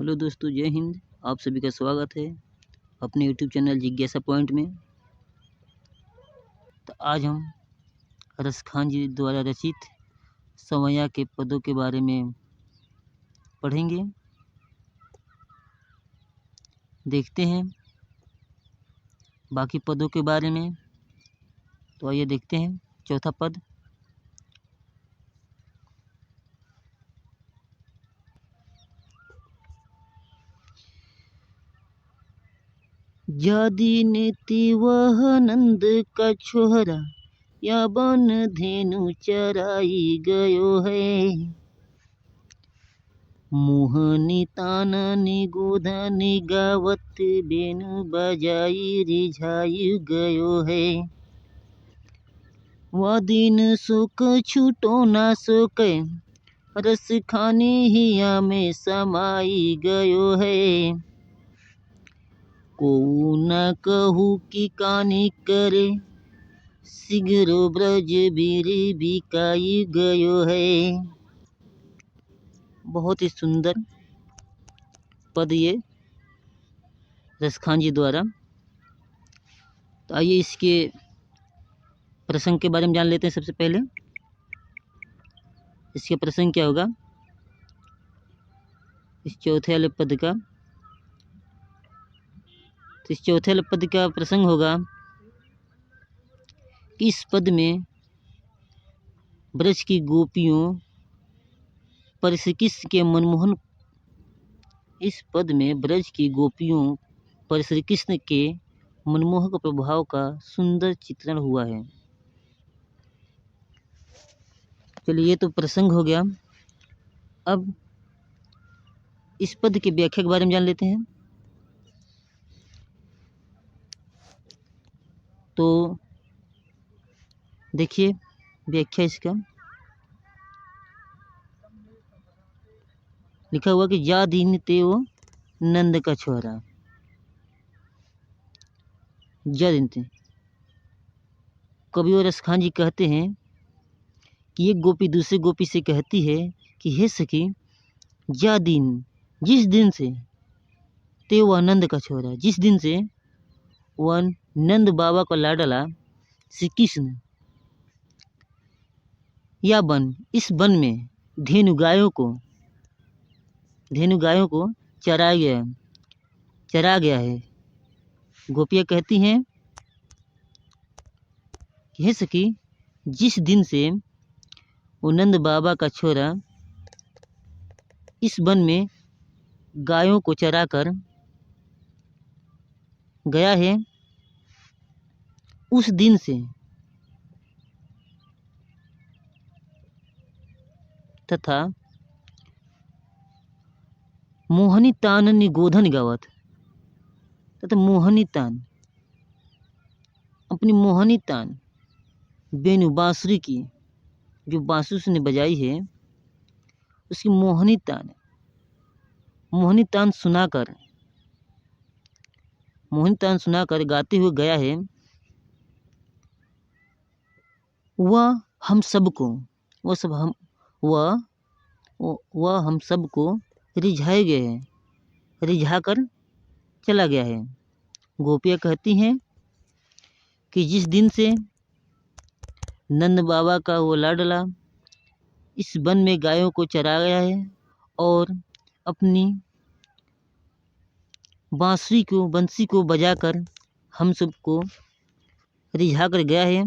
Hello दोस्तों, जय हिंद। आप सभी का स्वागत है अपने यूट्यूब चैनल जिज्ञासा पॉइंट में। तो आज हम रस खान जी द्वारा रचित सवैया के पदों के बारे में पढ़ेंगे। देखते हैं बाकी पदों के बारे में। तो आइए देखते हैं। चौथा पद, जादी नेति वह नंद का छोहरा, या बन धेनु चराई गयो है। मोहनी ताननी गोधनी गावत, बेनु बजाई रिझाई गयो है। वह दिन सुख छूटो ना सोके, रस खानी हिया में समाई गयो है। को न कहू की कानी करे, शीघ्र ब्रज बीरी बिकाई गयो है। बहुत ही सुंदर पद ये रसखान जी द्वारा। तो आइए इसके प्रसंग के बारे में जान लेते हैं। सबसे पहले इसके प्रसंग क्या होगा इस चौथे वाले पद का। तो इस चौथे वाले पद का प्रसंग होगा कि इस पद में ब्रज की गोपियों पर श्री कृष्ण के मनमोहन इस पद में ब्रज की गोपियों पर श्री कृष्ण के मनमोहक प्रभाव का सुंदर चित्रण हुआ है। चलिए, ये तो प्रसंग हो गया। अब इस पद की व्याख्या के बारे में जान लेते हैं। तो देखिए व्याख्या इसका लिखा हुआ कि जा दीन तेओ नंद का छोरा। जा दीन ते कवि और रसखान जी कहते हैं कि एक गोपी दूसरी गोपी से कहती है कि हे सखी, जा दिन, जिस दिन से ते वह नंद का छोरा, जिस दिन से वह नंद बाबा का लाडला श्री कृष्ण या वन, इस वन में धेनु गायों को चरा गया है। गोपियाँ कहती हैं कि हे सखी, जिस दिन से वो नंद बाबा का छोरा इस वन में गायों को चरा कर गया है, उस दिन से तथा मोहनी तान गोधन गावत, तथा मोहनी तान, अपनी मोहनी तान बेनु बांसुरी की, जो बांसुरी उसने बजाई है, उसकी मोहनी तान सुनाकर गाते हुए गया है। वह हम सबको रिझाए गए हैं, रिझा कर चला गया है। गोपियाँ कहती हैं कि जिस दिन से नंद बाबा का वो लाडला इस वन में गायों को चरा गया है और अपनी बंसी को बजाकर हम सबको रिझा कर गया है।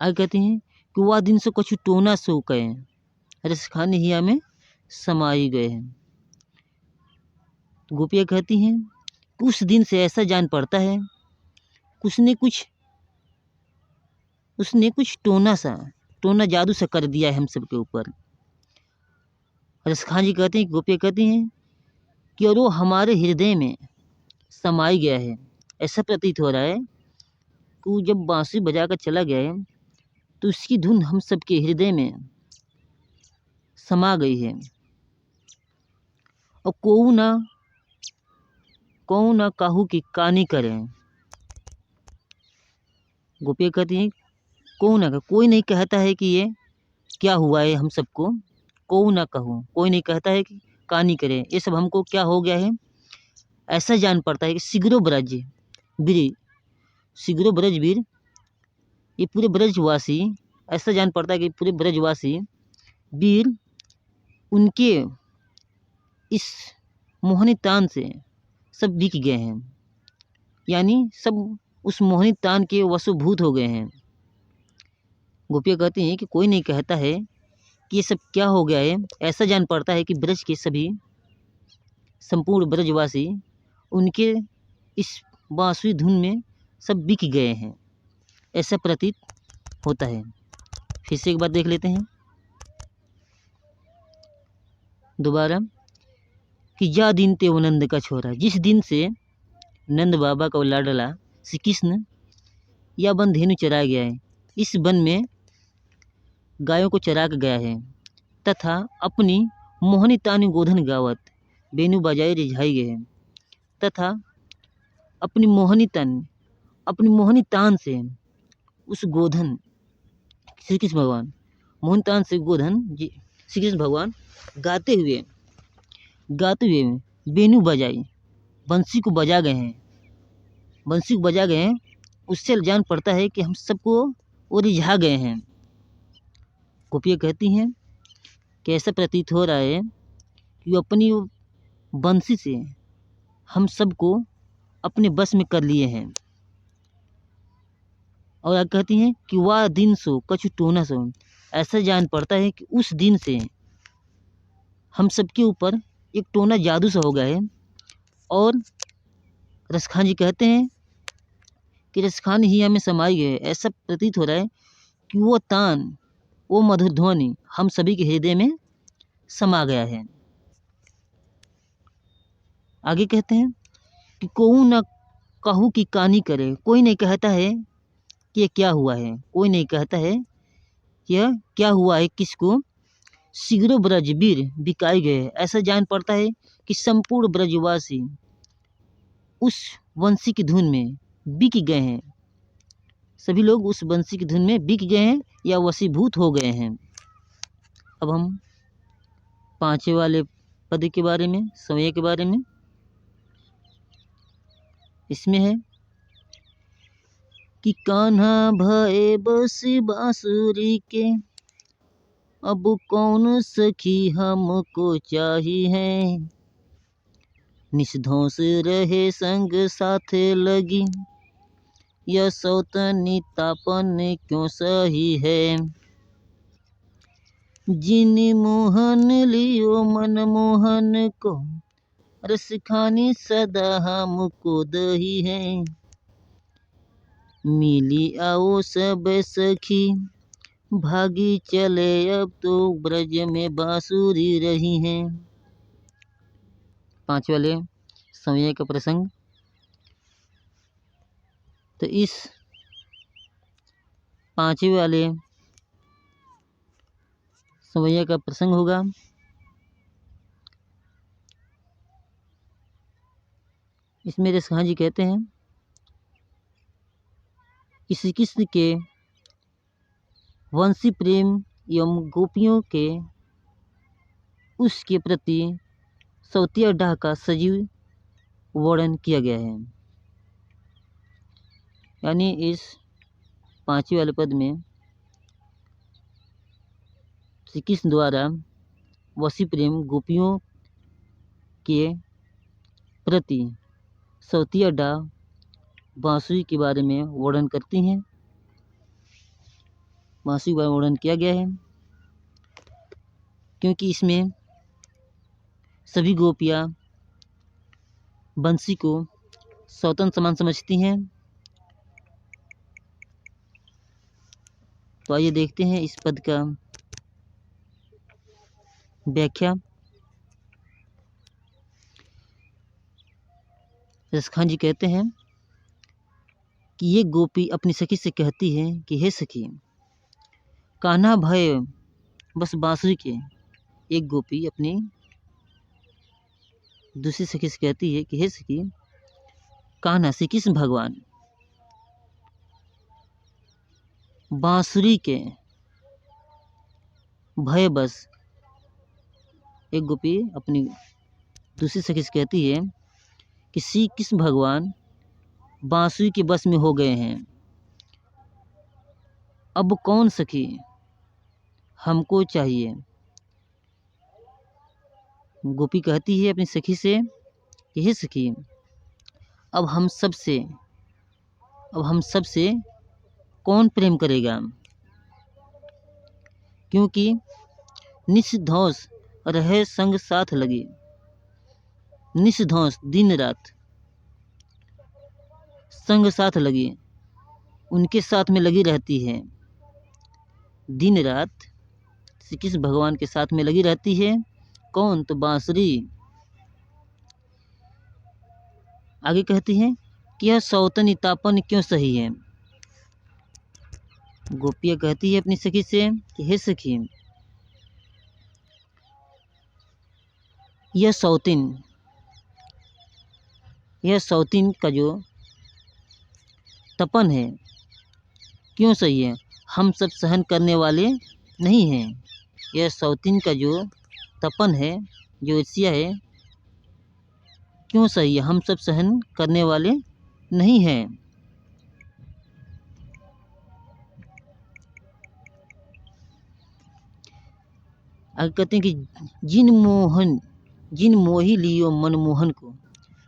आगे कहते हैं कि वह दिन से कुछ टोना सो गए, रसखान हिया में समाई गए हैं। गोपियाँ कहती हैं कि उस दिन से ऐसा जान पड़ता है उसने कुछ टोना जादू सा कर दिया है हम सबके ऊपर। रसखान जी कहते हैं, गोपियाँ कहती हैं कि और वो हमारे हृदय में समाई गया है। ऐसा प्रतीत हो रहा है कि वो जब बांसुरी बजा कर चला गया है तो उसकी धुन हम सबके हृदय में समा गई है। और को ना काहू की कानी करें। गोपियाँ कहती हैं कोई नहीं कहता है कि ये क्या हुआ है हम सबको, को ना कहूँ, कोई नहीं कहता है कि कहानी करे। ये सब हमको क्या हो गया है, ऐसा जान पड़ता है कि शीघ्रो ब्रज वीर, शीघ्रो ब्रज वीर, ये पूरे ब्रजवासी, ऐसा जान पड़ता है कि पूरे ब्रजवासी वीर उनके इस मोहिनी तान से सब बिक गए हैं, यानी सब उस मोहिनी तान के वशभूत हो गए हैं। गोपियाँ कहती हैं कि कोई नहीं कहता है कि ये सब क्या हो गया है, ऐसा जान पड़ता है कि ब्रज के सभी संपूर्ण ब्रजवासी उनके इस बांसुरी धुन में सब बिक गए हैं, ऐसा प्रतीत होता है। फिर से एक बार देख लेते हैं दोबारा कि जा दिन ते वो नंद का छोरा, जिस दिन से नंद बाबा का लाडला श्री कृष्ण यह वन धेनु चरा गया है, इस वन में गायों को चरा कर गया है, तथा अपनी मोहनी तानी गोधन गावत बेनु बजाई रिझाई गए हैं, तथा अपनी मोहनी तान से उस गोधन श्री कृष्ण भगवान, मोहन तान से गोधन श्री कृष्ण भगवान गाते हुए बेनु बजाई, बंसी को बजा गए हैं, बंसी को बजा गए हैं। उससे जान पड़ता है कि हम सबको वो रिझा गए हैं। गोपियाँ कहती हैं कि ऐसा प्रतीत हो रहा है कि वो अपनी बंसी से हम सबको अपने बस में कर लिए हैं। और आगे कहती हैं कि वह दिन सो कछु टोना सो, ऐसा जान पड़ता है कि उस दिन से हम सबके ऊपर एक टोना जादू सा हो गया है। और रसखान जी कहते हैं कि रसखान ही हमें समाई गए, ऐसा प्रतीत हो रहा है कि वो तान, वो मधुर ध्वनि हम सभी के हृदय में समा गया है। आगे कहते हैं कि कोऊ न कहू की कहानी करे, कोई नहीं कहता है कि ये क्या हुआ है, कोई नहीं कहता है कि यह क्या हुआ है किसको। शीघ्र ब्रज वीर बिकाए गए, ऐसा जान पड़ता है कि संपूर्ण ब्रजवासी उस वंशी की धुन में बिक गए हैं, सभी लोग उस वंशी की धुन में बिक गए हैं या वशीभूत हो गए हैं। अब हम पांचवें वाले पद के बारे में, समय के बारे में, इसमें है कि कान्हा भये बस बांसुरी के, अब कौन सखी हमको चाहिए है, निषधों से रहे संग साथ लगी, यह सौतनी तापन क्यों सही है, जिन मोहन लियो मन मोहन को, रस खानी सदा हमको दही है, मिली आओ सब सखी, भागी चले अब तो ब्रज में बांसुरी रही हैं। पांच वाले समय का प्रसंग। तो इस पांचवें वाले समय का प्रसंग होगा इसमें रसखान जी कहते हैं कि श्री कृष्ण के वंशी प्रेम एवं गोपियों के उसके प्रति सौतिया डाह का सजीव वर्णन किया गया है। यानी इस पांचवें वाले पद में श्री कृष्ण द्वारा वशी प्रेम गोपियों के प्रति सौतिया डाह बांसुरी के बारे में वर्णन करती हैं, बांसुरी के बारे में वर्णन किया गया है, क्योंकि इसमें सभी गोपियाँ बंसी को सौतन समान समझती हैं। तो आइए देखते हैं इस पद का व्याख्या। रसखान जी कहते हैं कि ये गोपी अपनी सखी से कहती है कि हे सखी, कान्हा भय बस बांसुरी के। एक गोपी अपनी दूसरी सखी से कहती है कि हे सखी, कान्हा श्री कृष्ण भगवान बांसुरी के भय बस एक गोपी अपनी दूसरी सखी से कहती है कि श्री कृष्ण भगवान बांसुरी के बस में हो गए हैं, अब कौन सखी हमको चाहिए। गोपी कहती है अपनी सखी से कि हे सखी, अब हम सब से कौन प्रेम करेगा, क्योंकि निष्धौष रहे संग साथ लगे। निष्धौष दिन रात संग साथ लगी, उनके साथ में लगी रहती है। दिन रात श्री कृष्ण भगवान के साथ में लगी रहती है। कौन? तो बांसुरी। आगे कहती है कि यह सौतन तापन क्यों सही है। गोपिया कहती है अपनी सखी से कि हे सखी, यह सौतीन का जो तपन है क्यों सही है, हम सब सहन करने वाले नहीं हैं। यह सौतीन का जो तपन है, जो ईर्ष्या है, क्यों सही है, हम सब सहन करने वाले नहीं हैं। आगे कहते हैं कि जिन मोही लियो मनमोहन को।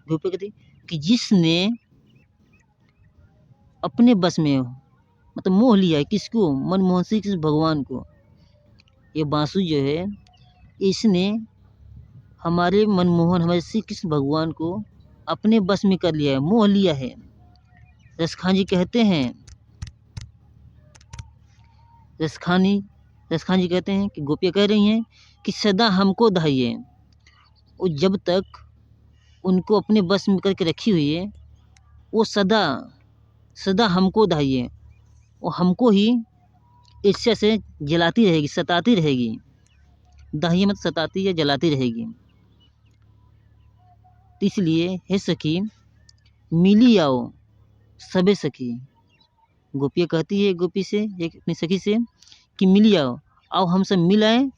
गोपी कहते हैं कि जिसने अपने बस में मतलब मोह लिया है, किसको? मनमोहन श्री कृष्ण भगवान को। ये बांसुरी जो है, इसने हमारे मनमोहन, हमारे श्री कृष्ण भगवान को अपने बस में कर लिया है, मोह लिया है। रसखान जी कहते हैं, रसखान जी कहते हैं कि गोपियाँ कह रही हैं कि सदा हमको धाइए। वो जब तक उनको अपने बस में करके रखी हुई है, वो सदा हमको धाइए, वो हमको ही ईर्ष्या से जलाती रहेगी, सताती रहेगी। दाहिए मत सताती या जलाती रहेगी। तो इसलिए हे सखी मिली आओ सबे सखी। गोपियाँ कहती है गोपी से, एक अपनी सखी से कि मिली आओ हम सब मिल आए,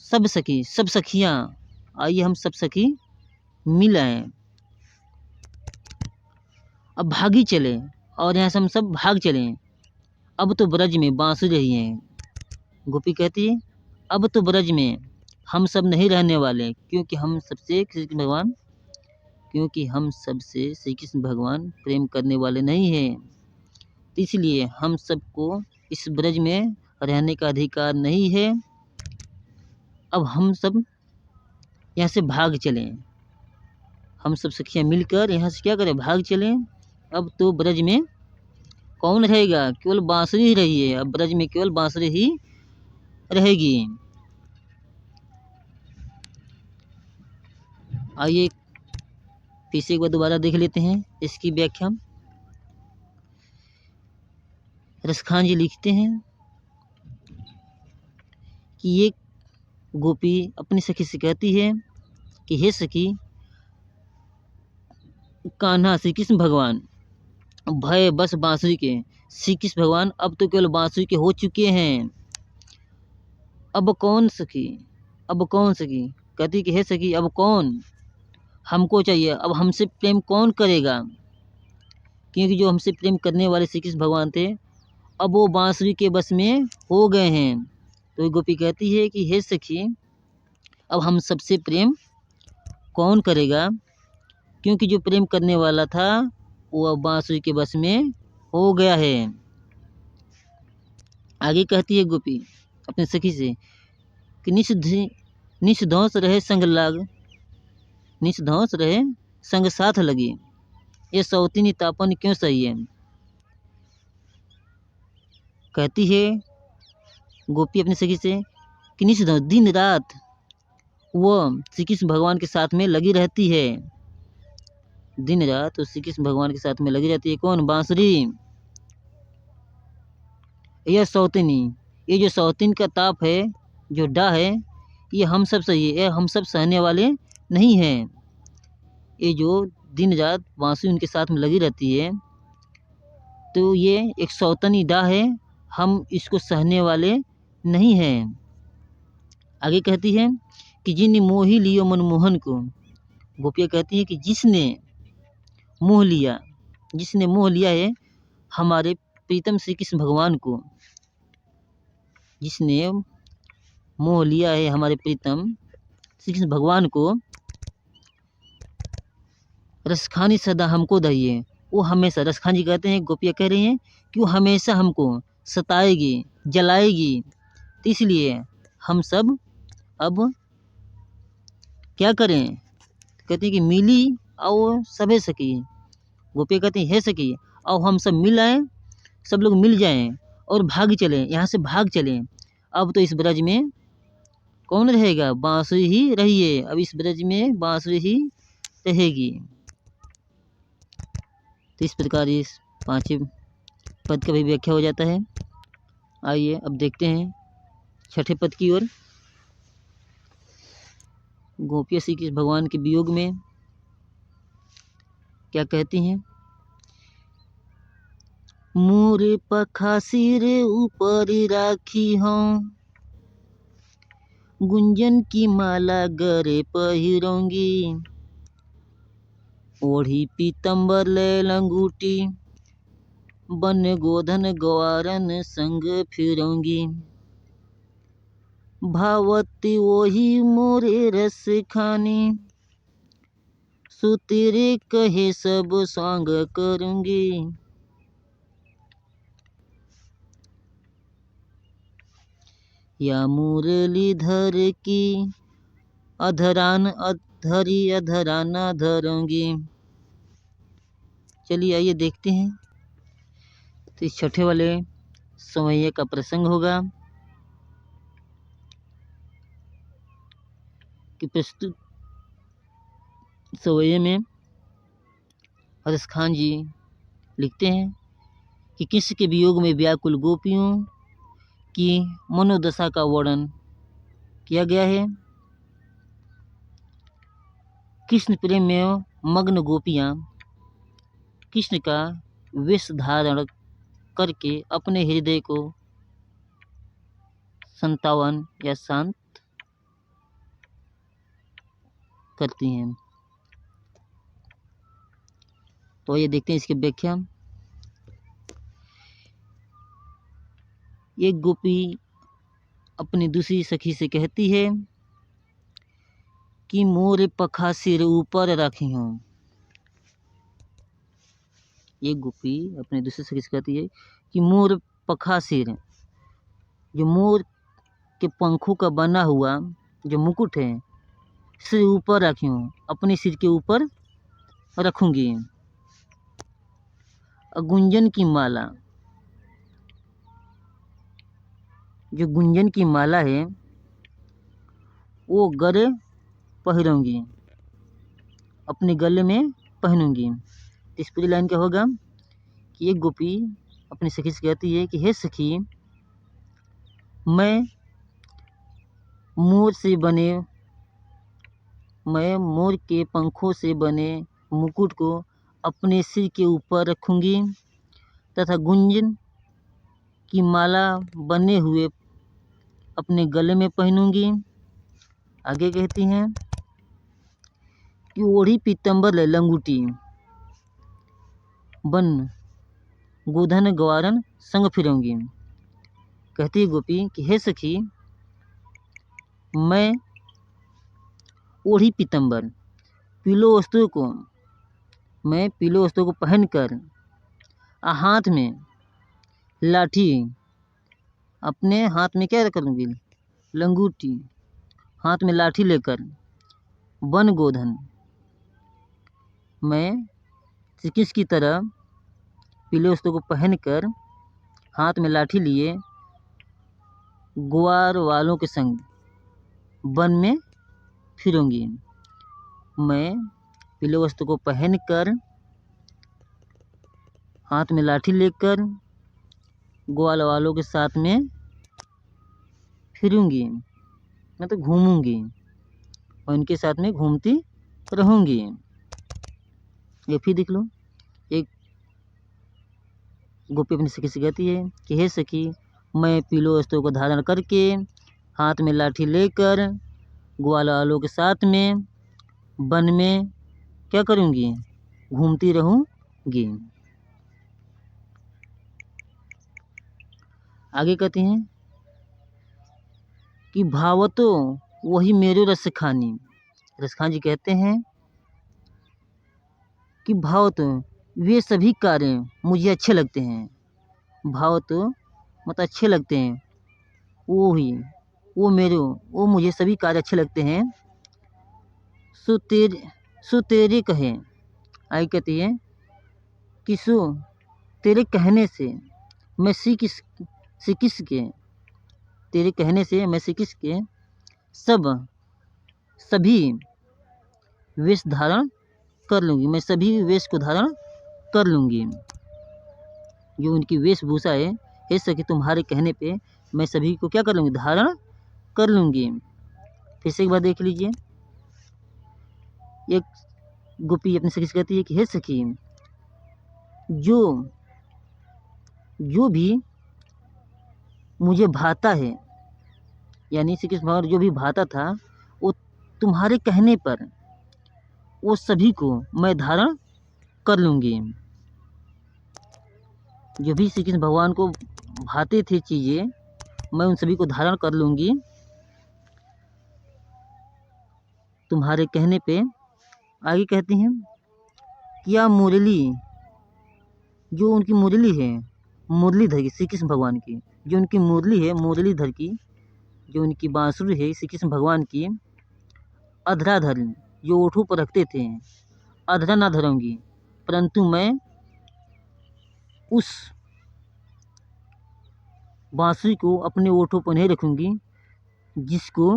सब सखी, सब सखियाँ आइए हम सब सखी मिल आए। अब भागी चले, और यहाँ से हम सब भाग चले। अब तो ब्रज में बांसुरी रही हैं। गोपी कहती है अब तो ब्रज में हम सब नहीं रहने वाले, क्योंकि हम सबसे श्री कृष्ण भगवान प्रेम करने वाले नहीं हैं। तो इसलिए हम सबको इस ब्रज में रहने का अधिकार नहीं है। अब हम सब यहाँ से भाग चलें, हम सब सखियाँ मिलकर यहाँ से क्या करें, भाग चलें। अब तो ब्रज में कौन रहेगा, केवल बांसुरी ही रही है। अब ब्रज में केवल बांसुरी ही रहेगी। आइए फिर से एक बार दोबारा देख लेते हैं इसकी व्याख्या। रसखान जी लिखते हैं कि ये गोपी अपनी सखी से कहती है कि हे सखी, कान्हा श्री कृष्ण भगवान भय बस बांसुरी के, श्री कृष्ण भगवान अब तो केवल बांसुरी के हो चुके हैं। अब कौन सखी, कहती कि हे सखी अब कौन हमको चाहिए, अब हमसे प्रेम कौन करेगा, क्योंकि जो हमसे प्रेम करने वाले श्री कृष्ण भगवान थे, अब वो बांसुरी के बस में हो गए हैं। तो गोपी कहती है कि हे सखी, अब हम सबसे प्रेम कौन करेगा, क्योंकि जो प्रेम करने वाला था वो अब बांसुरी के बस में हो गया है। आगे कहती है गोपी अपने सखी से कि निष्धौष रहे संग साथ लगी, ये सौतीनी तापन क्यों सही है। कहती है गोपी अपनी सखी से कि निष्धौष दिन रात वो श्री कृष्ण भगवान के साथ में लगी रहती है। दिन रात श्री कृष्ण भगवान के साथ में लगी रहती है। कौन? बांसुरी। यह सौतीनी, ये जो सौतीन का ताप है, जो डा है, ये हम सब सही है, ये हम सब सहने वाले नहीं हैं। ये जो दिन रात बांसुरी उनके साथ में लगी रहती है, तो ये एक सौतनी डा है, हम इसको सहने वाले नहीं हैं। आगे कहती है कि जिन मोही लियो मनमोहन को। गोपियाँ कहती हैं कि जिसने मोह लिया है हमारे प्रीतम श्री कृष्ण भगवान को, जिसने मोह लिया है हमारे प्रीतम श्री कृष्ण भगवान को, रसखानी सदा हमको दहिए। वो हमेशा, रसखान जी कहते हैं, गोपियाँ कह रही हैं कि वो हमेशा हमको सताएगी, जलाएगी। तो इसलिए हम सब अब क्या करें? कहते हैं कि मिली और सबे सकी। गोपियाँ कहती हैं, हे सखी, और हम सब मिल आएँ, सब लोग मिल जाएं और भाग चलें, यहाँ से भाग चलें। अब तो इस ब्रज में कौन रहेगा? बांसुरी ही रहिए। अब इस ब्रज में बांसुरी ही रहेगी। तो इस प्रकार इस 5वें पद का भी व्याख्या हो जाता है। आइए अब देखते हैं 6ठे पद की ओर। गोपियाँ श्री कृष्ण भगवान के वियोग में क्या कहती हैं? मोरे पखा सिर ऊपर राखी हूँ, गुंजन की माला गरे पहिरूंगी, ओढ़ी पीतम्बर ले लंगूटी, बन गोधन गवारन संग फिरूंगी, भावती वही मोरे रस खानी, सो तेरे कहे सब सांग करूंगी। या मुरलीधर की अधराना धरूंगी। चलिए आइए देखते हैं। तो इस 6ठे वाले समैया का प्रसंग होगा कि प्रस्तुत सवैये में हरस खान जी लिखते हैं कि कृष्ण के वियोग में व्याकुल गोपियों की मनोदशा का वर्णन किया गया है। कृष्ण प्रेम में मग्न गोपियाँ कृष्ण का वेश धारण करके अपने हृदय को संतावन या शांत करती हैं। तो ये देखते हैं इसकी व्याख्या। एक गोपी अपनी दूसरी सखी से कहती है कि मोर पखा सिर ऊपर रखी हूँ। एक गोपी अपनी दूसरी सखी से कहती है कि मोर पखा सिर, जो मोर के पंखों का बना हुआ जो मुकुट है, सिर ऊपर रखी हूँ, अपने सिर के ऊपर रखूंगी। गुंजन की माला, जो गुंजन की माला है वो गले पहनूंगी, अपने गले में पहनूंगी। इस पूरी लाइन क्या होगा कि एक गोपी अपनी सखी से कहती है कि हे सखी, मैं मोर के पंखों से बने मुकुट को अपने सिर के ऊपर रखूंगी तथा गुंजन की माला बने हुए अपने गले में पहनूंगी। आगे कहती हैं कि ओढ़ी पीतम्बर ले लंगूटी, बन गोधन गवारन संग फिरूंगी। कहती है गोपी कि हे सखी, मैं ओढ़ी पीतम्बर, पीलो वस्त्रों को पहनकर हाथ में लाठी, अपने हाथ में क्या करूँगी? लंगूटी, हाथ में लाठी लेकर, वन गोधन, मैं श्री कृष्ण की तरह पीले वस्त्रों को पहनकर हाथ में लाठी लिए ग्वार वालों के संग वन में फिरूंगी। मैं पीले वस्त्र को पहनकर हाथ में लाठी लेकर ग्वाल वालों के साथ में फिरूंगी, मैं तो घूमूंगी और उनके साथ में घूमती रहूंगी। ये फिर देख लो, एक गोपी अपनी सखी से कहती है कि हे सखी, मैं पीले वस्त्रों को धारण करके हाथ में लाठी लेकर ग्वालावालों के साथ में वन में क्या करूँगी, घूमती रहूँगी। आगे कहती हैं कि भावतो वही मेरो रसखानी। रसखान जी कहते हैं कि भावतो वे सभी कार्य मुझे अच्छे लगते हैं। भावतो मतलब अच्छे लगते हैं, वो मुझे सभी कार्य अच्छे लगते हैं। सो तेरे कहे, आई कहती है कि तेरे कहने से मैं तेरे कहने से मैं श्री कृष्ण के सभी वेश धारण कर लूँगी। मैं सभी वेश को धारण कर लूँगी। जो उनकी वेशभूषा है, हे सखी तुम्हारे कहने पे मैं सभी को क्या कर लूँगी, धारण कर लूँगी। फिर से एक बार देख लीजिए। एक गोपी अपनी सखी से कहती है कि हे सखी, जो भी मुझे भाता है, यानी श्री कृष्ण भगवान जो भी भाता था, वो तुम्हारे कहने पर वो सभी को मैं धारण कर लूँगी। जो भी श्री कृष्ण भगवान को भाते थे चीज़ें, मैं उन सभी को धारण कर लूँगी तुम्हारे कहने पे। आगे कहती हैं, क्या मुरली, जो उनकी मुरली है, मुरलीधर की, श्री कृष्ण भगवान की जो उनकी मुरली है, मुरलीधर की जो उनकी बांसुरी है श्री कृष्ण भगवान की, अधराधर जो ओठों पर रखते थे, अधरा ना धरूंगी, परंतु मैं उस बांसुरी को अपने ओठों पर नहीं रखूंगी जिसको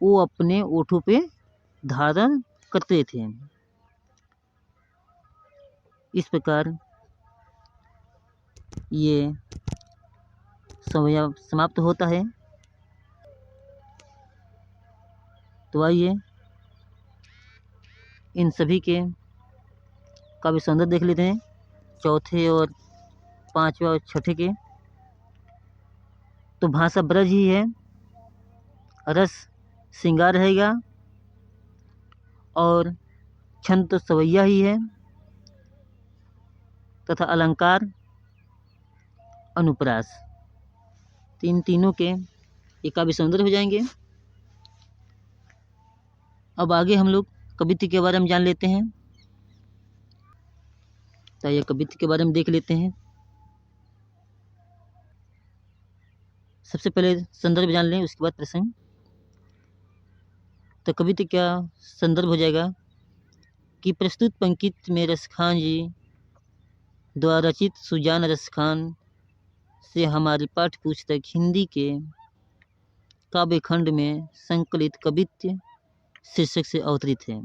वो अपने ओठों पे धारण करते थे। इस प्रकार ये समय समाप्त होता है। तो आइए इन सभी के काव्य सौंदर्य देख लेते हैं, चौथे और पांचवे और छठे के। तो भाषा ब्रज ही है, रस श्रृंगार रहेगा, और छंद तो सवैया ही है, तथा अलंकार अनुप्रास। तीनों के ये काव्य सौंदर्य हो जाएंगे। अब आगे हम लोग कवित्व के बारे में जान लेते हैं। तो ये कवित्व के बारे में देख लेते हैं। सबसे पहले संदर्भ जान लें, उसके बाद प्रसंग। तो कवित्व क्या संदर्भ हो जाएगा कि प्रस्तुत पंक्ति में रसखान जी द्वारा रचित सुजान रसखान से हमारी पाठ्य पुस्तक हिंदी के काव्य खंड में संकलित कवित्व शीर्षक से अवतरित है।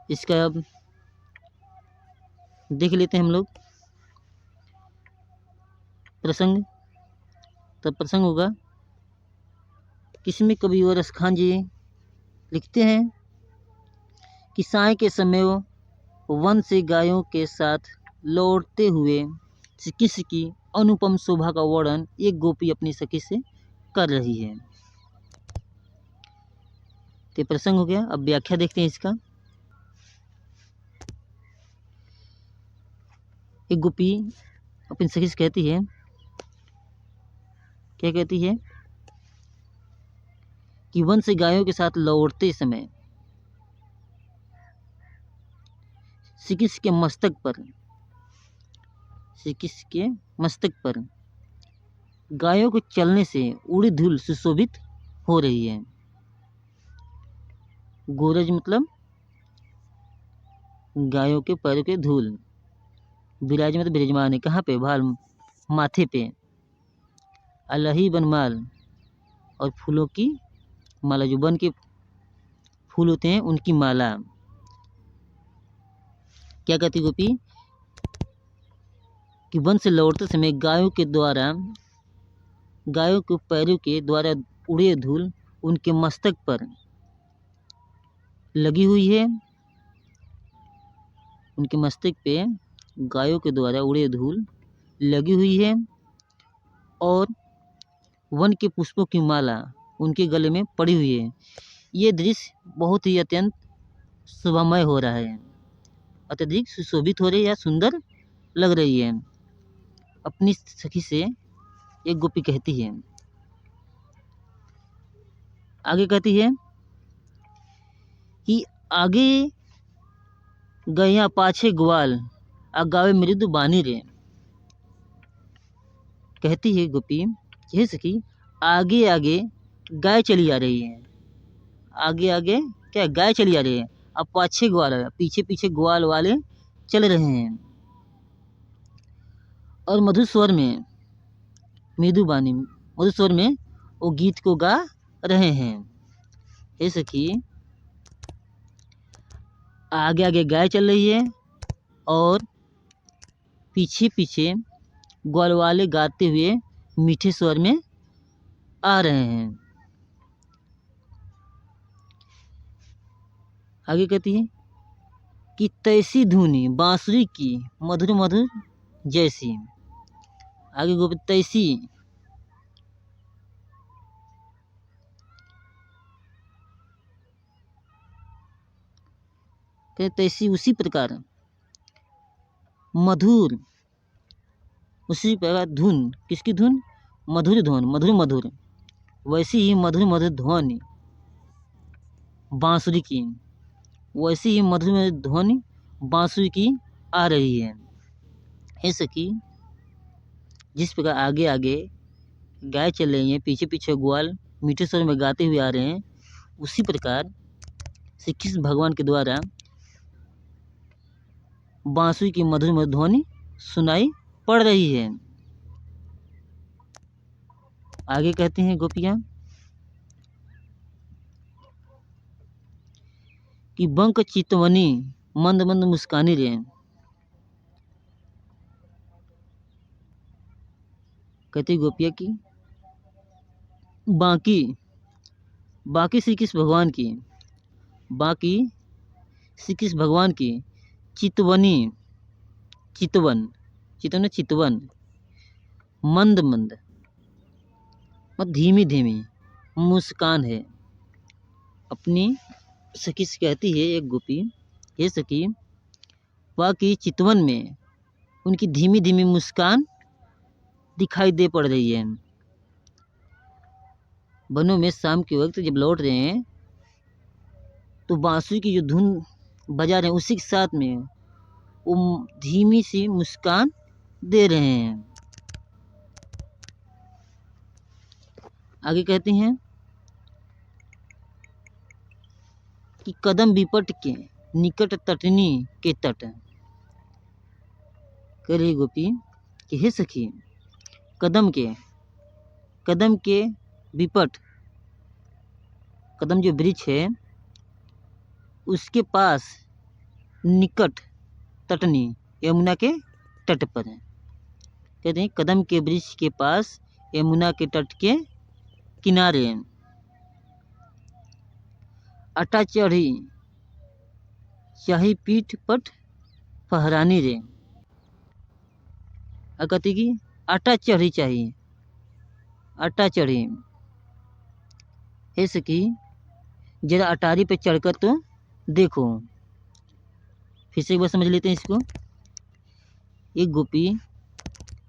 इसका अब देख लेते हैं हम लोग प्रसंग। तो प्रसंग होगा, किसमें कवि और रसखान जी लिखते हैं कि साय के समय वन से गायों के साथ लौटते हुए श्री कृष्ण की अनुपम शोभा का वर्णन एक गोपी अपनी सखी से कर रही है। तो प्रसंग हो गया। अब व्याख्या देखते हैं इसका। एक गोपी अपनी सखी से कहती है, क्या कहती है कि वन से गायों के साथ लौटते समय श्री कृष्ण के मस्तक पर गायों के चलने से उड़ी धूल सुशोभित हो रही है। गोरज मतलब गायों के पैरों के धूल, विराज मतलब विराजमान है, कहाँ पे, भाल माथे पे, अलही बनमाल और फूलों की माला, जो वन के फूल होते हैं उनकी माला। क्या कहती गोपी कि वन से लौटते समय गायों के पैरों के द्वारा उड़े धूल उनके मस्तक पर लगी हुई है। उनके मस्तक पे गायों के द्वारा उड़े धूल लगी हुई है, और वन के पुष्पों की माला उनके गले में पड़ी हुई है। ये दृश्य बहुत ही अत्यंत शोभामय हो रहा है, अत्यधिक सुशोभित हो रही है या सुंदर लग रही है। अपनी सखी से एक गोपी कहती है, आगे कहती है कि आगे गैया पाछे ग्वाल आ गावे मृदु बानी रे। कहती है गोपी, हे सखी, आगे आगे गाय चली आ रही है। आगे आगे क्या गाय चली आ रही है, अब पाछे ग्वाल है, पीछे पीछे ग्वाल वाले चल रहे हैं। और मधुर स्वर में, मृदुबानी मधुर स्वर में वो गीत को गा रहे हैं। हे सखी, आगे आगे गाय चल रही है और पीछे पीछे ग्वाल वाले गाते हुए मीठे स्वर में आ रहे हैं। आगे कहती है कि तैसी धुनी बांसुरी की मधुर मधुर जैसी। आगे गोपी तैसी, तैसी उसी प्रकार मधुर, उसी प्रकार धुन, किसकी धुन, मधुर धुन, मधुर मधुर, वैसी ही मधुर मधुर ध्वनि बांसुरी की, वैसी ही मधुर मधुर ध्वनि बांसुरी की आ रही है। हे सखी, जिस प्रकार आगे आगे गाय चल रही है, पीछे पीछे ग्वाल मीठे स्वर में गाते हुए आ रहे हैं, उसी प्रकार श्री कृष्ण भगवान के द्वारा बांसुरी की मधुर मधुर ध्वनि सुनाई पड़ रही है। आगे कहती हैं गोपियाँ कि बंक चितवनी मंद मंद मुस्कानी रे। कहती गोपिया की बाकी, बाकी श्री कृष्ण भगवान की, बाकी श्री कृष्ण भगवान की चितवनी, चितवन, चितवन चितवन, मंद मंद और धीमी धीमी मुस्कान है। अपनी सखी से कहती है एक गोपी, हे सखी, बाकी चितवन में उनकी धीमी धीमी मुस्कान दिखाई दे पड़ रही है। वनों में शाम के वक्त जब लौट रहे हैं तो बांसुरी की जो धुन बजा रहे हैं उसी के साथ में वो धीमी सी मुस्कान दे रहे हैं। आगे कहते हैं कि कदम विपट के निकट तटनी के तट। कह रही गोपी कि हे सखी, कदम के विपट, कदम जो वृक्ष है उसके पास निकट तटनी, यमुना के तट पर है। कहते हैं कदम के वृक्ष के पास यमुना के तट के किनारे अटा चढ़ी चाही पीठ पट फहरानी रे। कहती कि आटा चढ़ी चाहिए, आटा चढ़ी। हे सखी, जरा अटारी पे चढ़कर तो देखो। फिर से एक बार समझ लेते हैं इसको। एक गोपी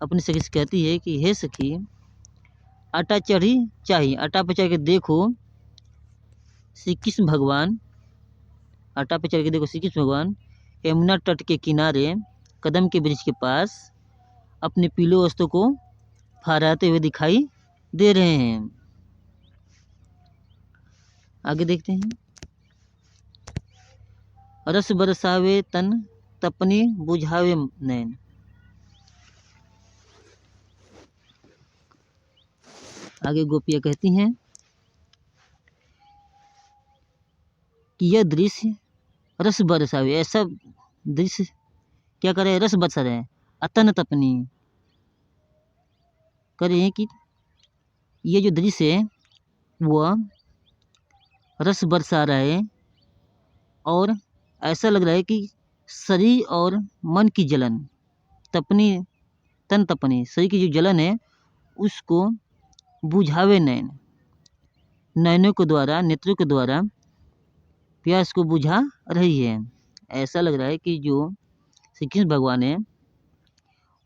अपनी सखी से कहती है कि हे सखी, आटा चढ़ी चाहिए, आटा पे चढ़ के देखो श्री कृष्ण भगवान, आटा पे चढ़ के देखो श्री कृष्ण भगवान यमुना तट के किनारे कदम के वृक्ष के पास अपने पीले वस्त्रों को फहराते हुए दिखाई दे रहे हैं। आगे देखते हैं। रस बरसावे तन तपनी बुझावे नैन। आगे गोपियाँ कहती हैं कि यह दृश्य रस बरसावे, ऐसा दृश्य क्या करे, रस बरसा रहे हैं, अतन तपनी कर रहे हैं कि ये जो दृश्य है वह रस बरसा रहा है और ऐसा लग रहा है कि शरीर और मन की जलन, तपनी तन तपनी, शरीर की जो जलन है उसको बुझावे नैन, नैनों के द्वारा, नेत्रों के द्वारा प्यास को बुझा रही है। ऐसा लग रहा है कि जो श्री कृष्ण भगवान है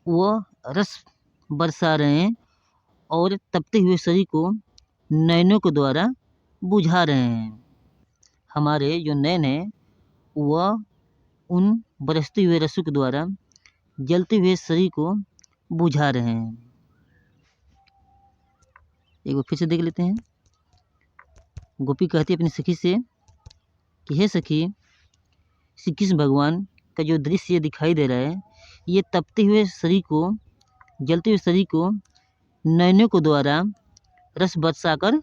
वह रस बरसा रहे हैं और तपते हुए शरीर को नैनों के द्वारा बुझा रहे हैं। हमारे जो नैन है वह उन बरसते हुए रसों के द्वारा जलते हुए शरीर को बुझा रहे हैं। एक बार फिर से देख लेते हैं। गोपी कहती है अपनी सखी से कि हे सखी, श्री कृष्ण भगवान का जो दृश्य दिखाई दे रहा है ये तपते हुए शरीर को, जलते हुए शरीर को नैनों के द्वारा रस बरसाकर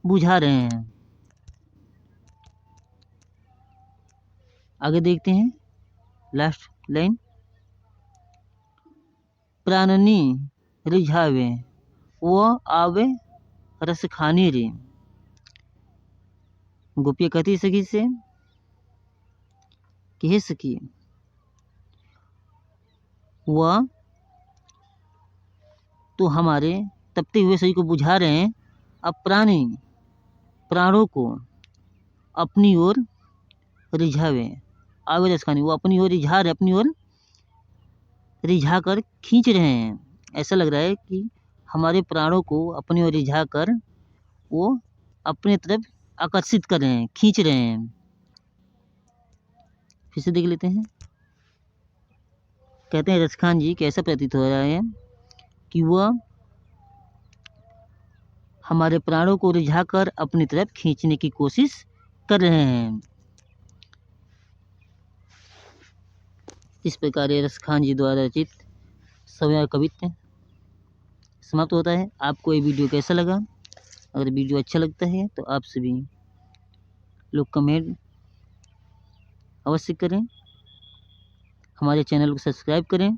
बुझा रहे हैं। आगे देखते हैं लास्ट लाइन। प्राणनी रिझावे वो आवे रस खानी रे। गोपिया कहती सखी से कि हे सखी, वह तो हमारे तपते हुए शरीर को बुझा रहे हैं, अब प्राणों को अपनी ओर रिझावे, आवे रस खानी, वो अपनी ओर रिझा रहे, अपनी ओर रिझा कर खींच रहे हैं। ऐसा लग रहा है कि हमारे प्राणों को अपनी ओर रिझा कर वो अपने तरफ आकर्षित कर रहे हैं, खींच रहे हैं। फिर से देख लेते हैं। कहते हैं रसखान जी कि ऐसा प्रतीत हो रहा है कि वह हमारे प्राणों को रिझाकर अपनी तरफ खींचने की कोशिश कर रहे हैं। इस प्रकार रसखान जी द्वारा रचित सौम्या कवित्व समाप्त होता है। आपको ये वीडियो कैसा लगा? अगर वीडियो अच्छा लगता है तो आप सभी लोग कमेंट अवश्य करें, हमारे चैनल को सब्सक्राइब करें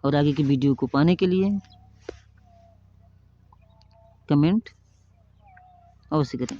और आगे की वीडियो को पाने के लिए कमेंट अवश्य करें।